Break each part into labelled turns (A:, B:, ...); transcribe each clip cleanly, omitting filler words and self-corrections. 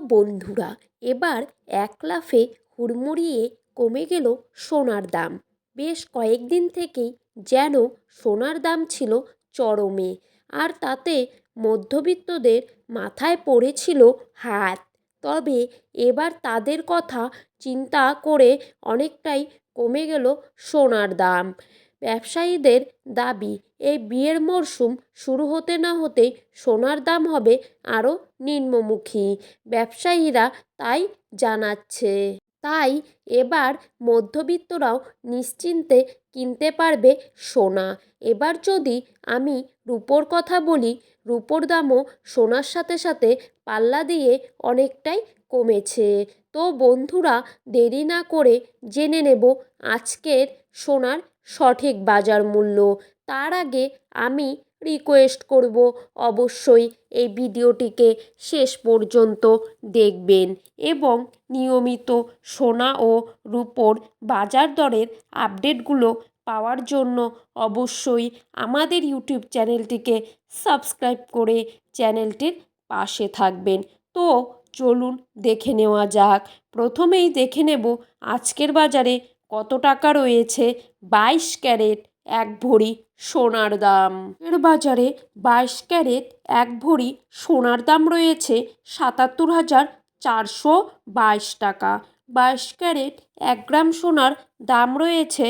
A: বন্ধুরা, এবার এক লাফে হুড়মুড়িয়ে কমে গেল সোনার দাম। বেশ কয়েকদিন থেকেই যেন সোনার দাম ছিল চরমে, আর তাতে মধ্যবিত্তদের মাথায় পড়েছিল হাত। তবে এবার তাদের কথা চিন্তা করে অনেকটাই কমে গেল সোনার দাম। ব্যবসায়ীদের দাবি, এই বিয়ের মরশুম শুরু হতে না হতেই সোনার দাম হবে আরও নিম্নমুখী। ব্যবসায়ীরা তাই জানাচ্ছে। তাই এবার মধ্যবিত্তরাও নিশ্চিন্তে কিনতে পারবে সোনা। এবার যদি আমি রূপোর কথা বলি, রূপোর দামও সোনার সাথে সাথে পাল্লা দিয়ে অনেকটাই কমেছে। তো বন্ধুরা, দেরি না করে জেনে নেব আজকের সোনার সঠিক বাজার মূল্য। তার আগে আমি রিকোয়েস্ট করব, অবশ্যই এই ভিডিওটিকে শেষ পর্যন্ত দেখবেন এবং নিয়মিত সোনা ও রূপোর বাজার দরের আপডেটগুলো পাওয়ার জন্য অবশ্যই আমাদের ইউটিউব চ্যানেলটিকে সাবস্ক্রাইব করে চ্যানেলটির পাশে থাকবেন। তো চলুন দেখে নেওয়া যাক। প্রথমেই দেখে নেব আজকের বাজারে কত টাকা রয়েছে 22 ক্যারেট এক ভরি সোনার দাম। এর বাজারে 22 ক্যারেট এক ভরি সোনার দাম রয়েছে 77,422 টাকা। 22 ক্যারেট 1 গ্রাম সোনার দাম রয়েছে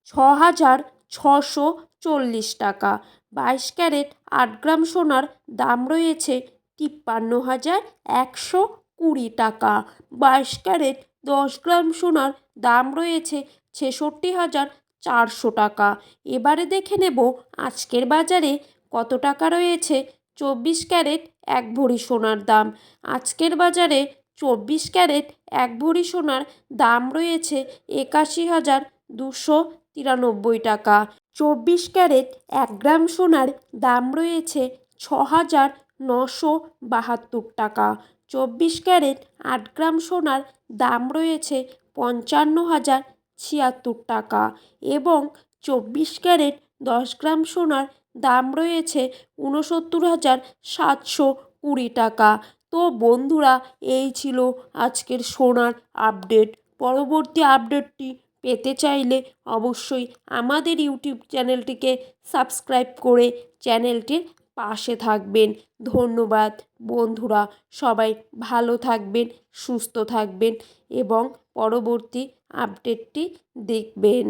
A: 6,640 টাকা। 22 ক্যারেট 8 গ্রাম সোনার দাম রয়েছে 53,120 টাকা। 22 ক্যারেট 10 গ্রাম সোনার দাম রয়েছে 66,400 টাকা। এবারে দেখে নেব আজকের বাজারে কত টাকা রয়েছে 24 ক্যারেট এক ভরি সোনার দাম। আজকের বাজারে 24 ক্যারেট এক ভরি সোনার দাম রয়েছে 81,293 টাকা। 24 ক্যারেট 1 গ্রাম সোনার দাম রয়েছে 6,972 টাকা। 24 ক্যারেট 8 গ্রাম সোনার দাম রয়েছে 55,076 টাকা এবং 24 ক্যারেট 10 গ্রাম সোনার দাম রয়েছে 69,720 টাকা। তো বন্ধুরা, এই ছিল আজকের সোনার আপডেট। পরবর্তী আপডেটটি পেতে চাইলে অবশ্যই আমাদের ইউটিউব চ্যানেলটিকে সাবস্ক্রাইব করে চ্যানেলটির পাশে থাকবেন। ধন্যবাদ বন্ধুরা, সবাই ভালো থাকবেন, সুস্থ থাকবেন এবং পরবর্তী আপডেটটি দেখবেন।